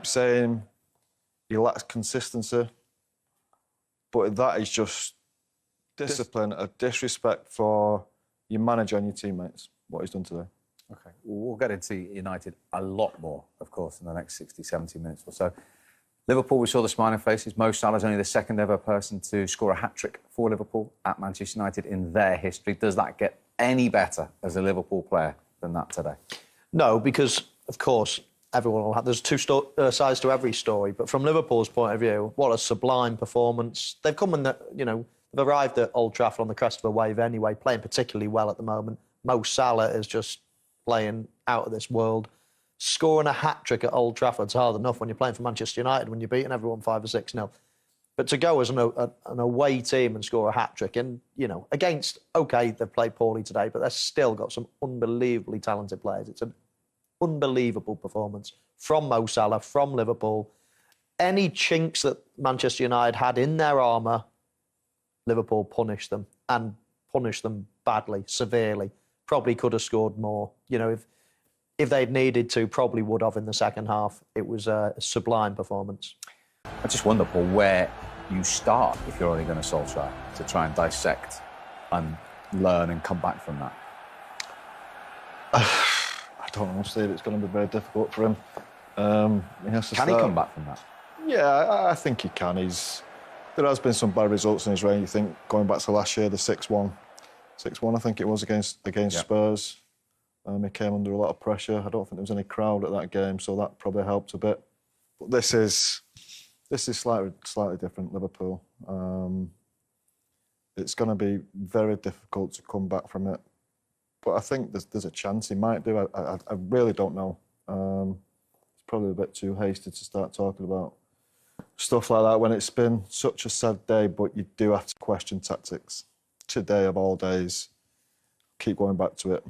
saying he lacks consistency, but that is just discipline, a disrespect for your manager and your teammates, what he's done today. OK, we'll get into United a lot more, of course, in the next 60, 70 minutes or so. Liverpool, we saw the smiling faces. Mo Salah is only the second ever person to score a hat-trick for Liverpool at Manchester United in their history. Does that get any better as a Liverpool player than that today? No, because, of course, everyone will have... There's two sides to every story, but from Liverpool's point of view, what a sublime performance. They've come and, they've arrived at Old Trafford on the crest of a wave anyway, playing particularly well at the moment. Mo Salah is just playing out of this world. Scoring a hat-trick at Old Trafford's hard enough when you're playing for Manchester United, when you're beating everyone 5 or 6-0. But to go as an away team and score a hat-trick, and, against, OK, they've played poorly today, but they've still got some unbelievably talented players. It's an unbelievable performance from Mo Salah, from Liverpool. Any chinks that Manchester United had in their armour, Liverpool punished them, and punished them badly, severely. Probably could have scored more. If they'd needed to, probably would have in the second half. It was a sublime performance. I just wonder, Paul, where you start if you're only going to Solskjaer to try and dissect and learn and come back from that. I don't know, Steve. It's going to be very difficult for him. Can he come back from that? Yeah, I think he can. There has been some bad results in his reign. You think, going back to last year, the 6-1, I think it was against Spurs. He came under a lot of pressure. I don't think there was any crowd at that game, so that probably helped a bit. But this is slightly different, Liverpool. It's going to be very difficult to come back from it. But I think there's a chance he might do. I really don't know. It's probably a bit too hasty to start talking about stuff like that when it's been such a sad day, but you do have to question tactics. Today, of all days, keep going back to it.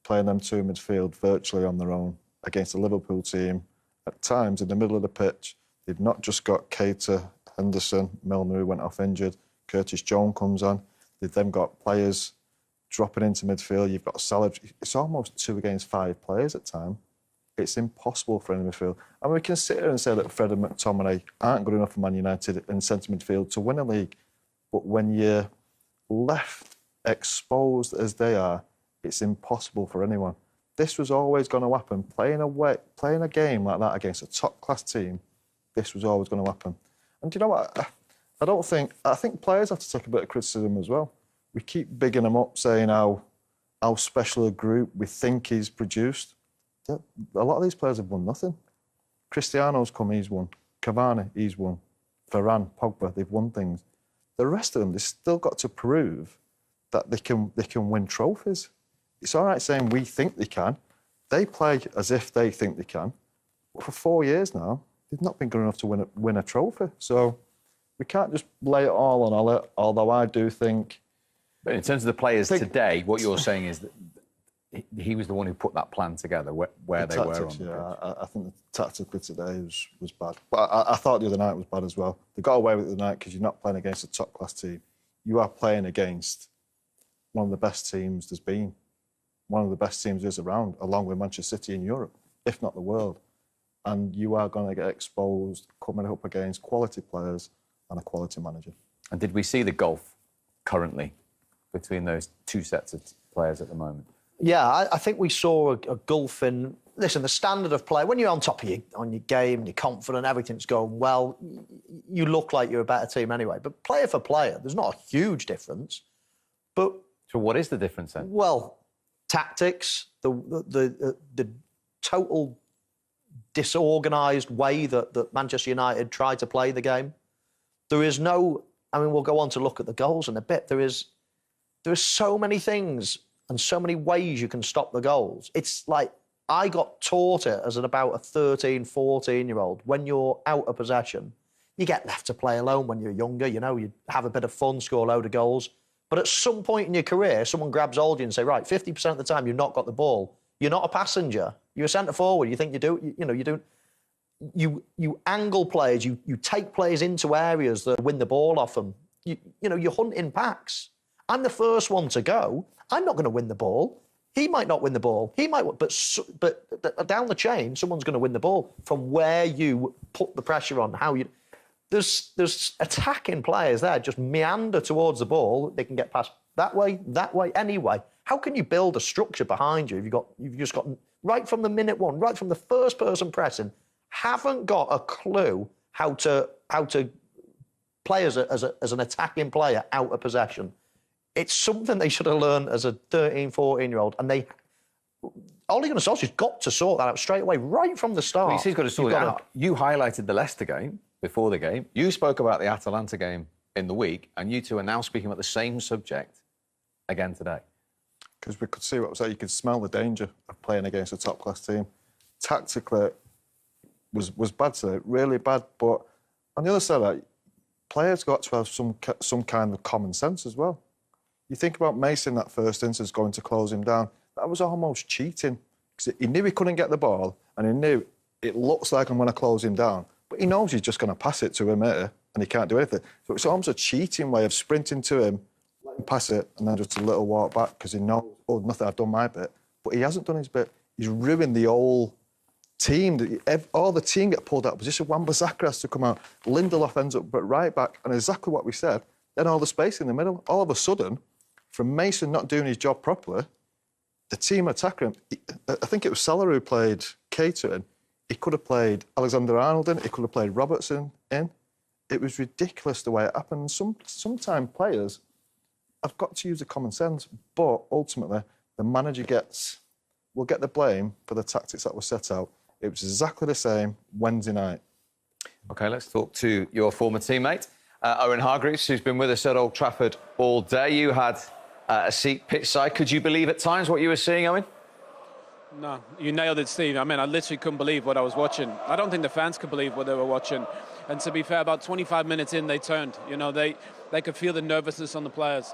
Playing them two midfield virtually on their own against a Liverpool team, at times in the middle of the pitch, they've not just got Keita, Henderson, Milner, who went off injured, Curtis Jones comes on. They've then got players dropping into midfield. You've got Salah. It's almost 2 against 5 players at time. It's impossible for any midfield. And we can sit here and say that Fred and McTominay aren't good enough for Man United in centre midfield to win a league. But when you're left exposed as they are, it's impossible for anyone. This was always going to happen. Playing a game like that against a top-class team, this was always going to happen. And do you know what? I think players have to take a bit of criticism as well. We keep bigging them up, saying how special a group we think he's produced. A lot of these players have won nothing. Cristiano's come, he's won. Cavani, he's won. Varane, Pogba, they've won things. The rest of them, they've still got to prove that they can win trophies. It's all right saying we think they can. They play as if they think they can. But for 4 years now, they've not been good enough to win a trophy. So we can't just lay it all on Ollie, although I do think... But in terms of the players today, what you're saying is that he was the one who put that plan together, where they were on. Yeah, I think tactically today was bad. But I thought the other night was bad as well. They got away with it the night because you're not playing against a top-class team. You are playing against one of the best teams there's been. One of the best teams there's around, along with Manchester City in Europe, if not the world. And you are going to get exposed coming up against quality players and a quality manager. And did we see the gulf currently between those two sets of players at the moment? Yeah, I think we saw a gulf in... Listen, the standard of play, when you're on top of your game and you're confident, everything's going well, you look like you're a better team anyway. But player for player, there's not a huge difference. But... So what is the difference then? Well, tactics, the total disorganised way that Manchester United tried to play the game. There is no... I mean, we'll go on to look at the goals in a bit. There is so many things and so many ways you can stop the goals. It's like I got taught it as about a 13, 14-year-old. When you're out of possession, you get left to play alone when you're younger. You have a bit of fun, score a load of goals. But at some point in your career, someone grabs hold of you and say, right, 50% of the time you've not got the ball. You're not a passenger. You're a centre-forward. You think you do... You angle players, you take players into areas that win the ball off them. You're hunting packs. I'm the first one to go. I'm not going to win the ball. He might not win the ball. He might, but down the chain, someone's going to win the ball from where you put the pressure on. How you there's attacking players there just meander towards the ball. They can get past that way, anyway. How can you build a structure behind you if you've just got right from the minute one, right from the first person pressing, haven't got a clue how to play as an attacking player out of possession? It's something they should have learned as a 13, 14-year-old, and Ole Gunnar Solskjaer's got to sort that out straight away, right from the start. Well, he's got to sort it out. You highlighted the Leicester game before the game. You spoke about the Atalanta game in the week, and you two are now speaking about the same subject again today. Because we could see what was there. You could smell the danger of playing against a top-class team. Tactically, was bad today, really bad. But on the other side of that, players got to have some kind of common sense as well. You think about Mason, that first instance, going to close him down. That was almost cheating. Because he knew he couldn't get the ball, and he knew it looks like I'm going to close him down. But he knows he's just going to pass it to him here, and he can't do anything. So it's almost a cheating way of sprinting to him, let him pass it, and then just a little walk back, because he knows, oh, nothing, I've done my bit. But he hasn't done his bit. He's ruined the whole team. All the team get pulled out of position. Wan-Bissaka has to come out. Lindelof ends up right back. And exactly what we said, then all the space in the middle. All of a sudden, from Mason not doing his job properly, the team attacking him. I think it was Salah who played Keita in. He could have played Alexander-Arnold in. He could have played Robertson in. It was ridiculous the way it happened. Sometimes players have got to use the common sense, but ultimately the manager will get the blame for the tactics that were set out. It was exactly the same Wednesday night. OK, let's talk to your former teammate, Owen Hargreaves, who's been with us at Old Trafford all day. You had a seat pitch side. Could you believe at times what you were seeing, Owen? No, you nailed it, Steve. I mean, I literally couldn't believe what I was watching. I don't think the fans could believe what they were watching. And to be fair, about 25 minutes in, they turned. You know, they could feel the nervousness on the players.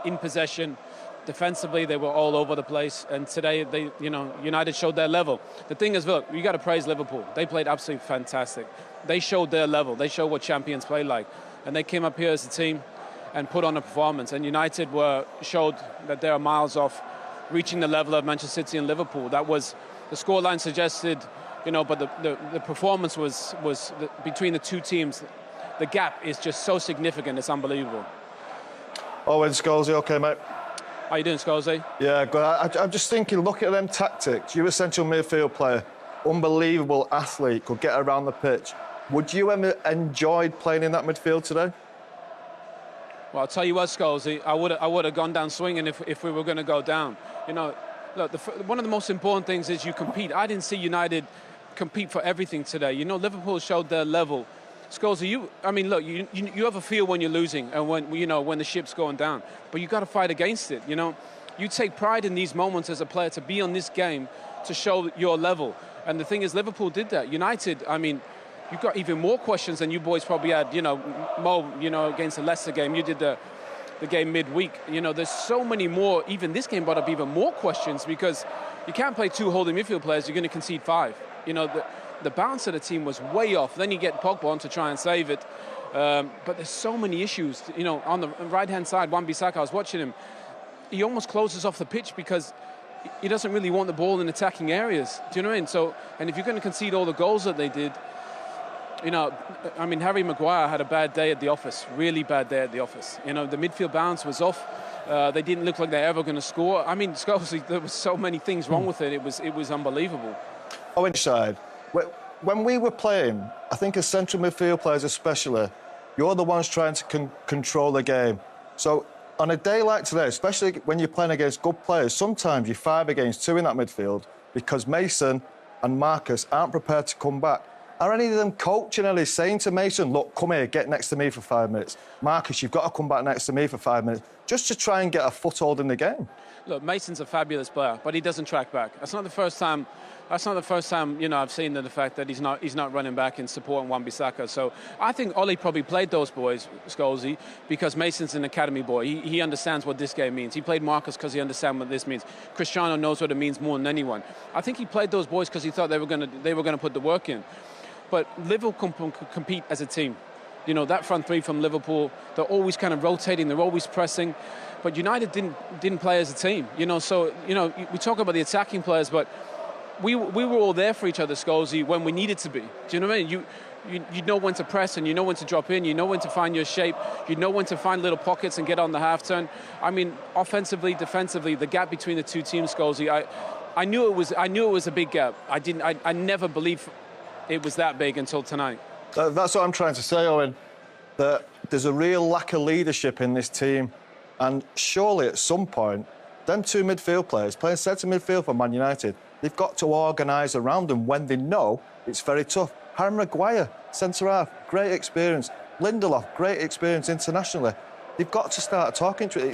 In possession, defensively, they were all over the place. And today, United showed their level. The thing is, look, you got to praise Liverpool. They played absolutely fantastic. They showed their level. They showed what champions play like. And they came up here as a team and put on a performance. And United showed that they are miles off reaching the level of Manchester City and Liverpool. That was, the scoreline suggested, but the performance was between the two teams. The gap is just so significant, it's unbelievable. Owen, Scholes, OK, mate? How you doing, Scholes? Yeah, good. I'm just thinking, look at them tactics. You're a central midfield player, unbelievable athlete, could get around the pitch. Would you have enjoyed playing in that midfield today? Well, I'll tell you what, Scholes, I would have gone down swinging if we were going to go down. Look, one of the most important things is you compete. I didn't see United compete for everything today. Liverpool showed their level. Scholes, you have a feel when you're losing and when the ship's going down, but you got to fight against it. You take pride in these moments as a player to be on this game to show your level. And the thing is, Liverpool did that. United, you've got even more questions than you boys probably had. Mo, against the Leicester game, you did the game midweek. There's so many more. Even this game brought up even more questions because you can't play two holding midfield players. You're going to concede 5. The balance of the team was way off. Then you get Pogba on to try and save it. But there's so many issues. On the right-hand side, Wan-Bissaka, I was watching him. He almost closes off the pitch because he doesn't really want the ball in attacking areas. Do you know what I mean? So, and if you're going to concede all the goals that they did, Harry Maguire had a bad day at the office, really bad day at the office. The midfield balance was off. They didn't look like they're ever going to score. Scholes, there was so many things wrong with it. It was unbelievable. Oh, inside. When we were playing, I think as central midfield players especially, you're the ones trying to control the game. So on a day like today, especially when you're playing against good players, sometimes you're 5 against 2 in that midfield because Mason and Marcus aren't prepared to come back. Are any of them coaching Ellie saying to Mason, look, come here, get next to me for 5 minutes. Marcus, you've got to come back next to me for 5 minutes, just to try and get a foothold in the game? Look, Mason's a fabulous player, but he doesn't track back. That's not the first time, I've seen the fact that he's not running back in support of Wan-Bissaka. So I think Ollie probably played those boys, Scholesy, because Mason's an academy boy. He understands what this game means. He played Marcus because he understands what this means. Cristiano knows what it means more than anyone. I think he played those boys because he thought they were going to put the work in. But Liverpool can compete as a team. You know, that front three from Liverpool, they're always kind of rotating, they're always pressing. But United didn't play as a team, you know. So, you know, we talk about the attacking players, but we were all there for each other, Scholesy, when we needed to be. Do you know what I mean? You know when to press and you know when to drop in, you know when to find your shape, you know when to find little pockets and get on the half turn. I mean, offensively, defensively, the gap between the two teams, Scholesy, I knew it was a big gap. I never believed it was that big until tonight. That's what I'm trying to say, Owen, that there's a real lack of leadership in this team. And surely at some point, them two midfield players playing centre midfield for Man United, they've got to organise around them when they know it's very tough. Harry Maguire, centre-half, great experience. Lindelof, great experience internationally. They've got to start talking to it.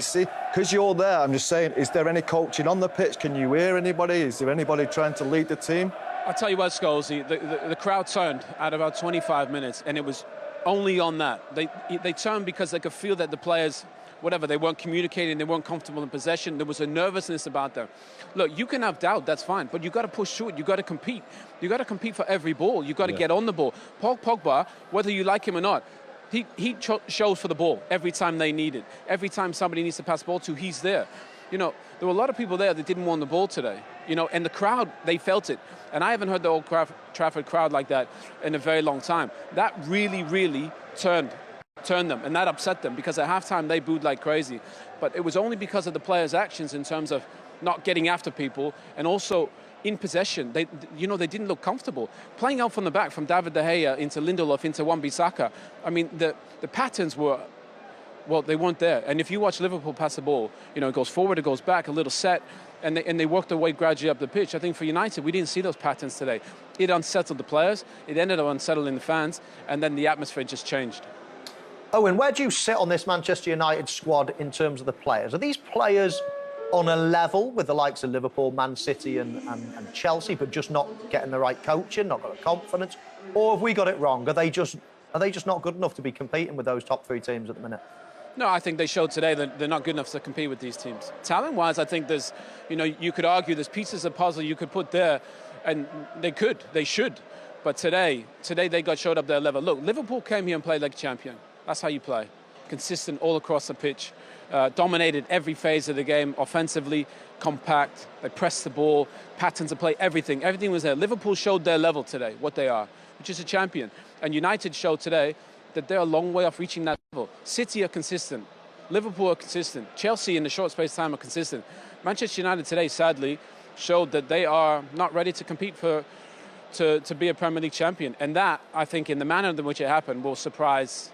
Because you're there, I'm just saying, is there any coaching on the pitch? Can you hear anybody? Is there anybody trying to lead the team? I'll tell you what, Scholesy, the crowd turned at about 25 minutes, and it was only on that. They turned because they could feel that the players, whatever, they weren't communicating, they weren't comfortable in possession, there was a nervousness about them. Look, you can have doubt, that's fine, but you've got to push through it, you've got to compete. You've got to compete for every ball, you've got to get on the ball. Paul Pogba, whether you like him or not, he shows for the ball every time they need it. Every time somebody needs to pass the ball to, he's there. You know, there were a lot of people there that didn't want the ball today, you know, and the crowd, they felt it. And I haven't heard the Old Trafford crowd like that in a very long time. That really, really turned them, and that upset them, because at halftime they booed like crazy. But it was only because of the players' actions in terms of not getting after people, and also in possession. They didn't look comfortable. Playing out from the back, from David De Gea into Lindelof into Wan-Bissaka, I mean, the patterns were, well, they weren't there. And if you watch Liverpool pass the ball, you know, it goes forward, it goes back, a little set, and they worked their way gradually up the pitch. I think for United, we didn't see those patterns today. It unsettled the players, it ended up unsettling the fans, and then the atmosphere just changed. Owen, where do you sit on this Manchester United squad in terms of the players? Are these players on a level with the likes of Liverpool, Man City and Chelsea, but just not getting the right coaching, not got the confidence? Or have we got it wrong? Are they just not good enough to be competing with those top three teams at the minute? No, I think they showed today that they're not good enough to compete with these teams. Talent-wise, I think there's, you know, you could argue there's pieces of puzzle you could put there, and they should. But today they got showed up their level. Look, Liverpool came here and played like a champion. That's how you play. Consistent all across the pitch. Dominated every phase of the game, offensively, compact. They pressed the ball, patterns of play, everything. Everything was there. Liverpool showed their level today, what they are, which is a champion. And United showed today that they're a long way off reaching that level. City are consistent. Liverpool are consistent. Chelsea, in the short space of time, are consistent. Manchester United today, sadly, showed that they are not ready to compete to be a Premier League champion. And that, I think, in the manner in which it happened, will surprise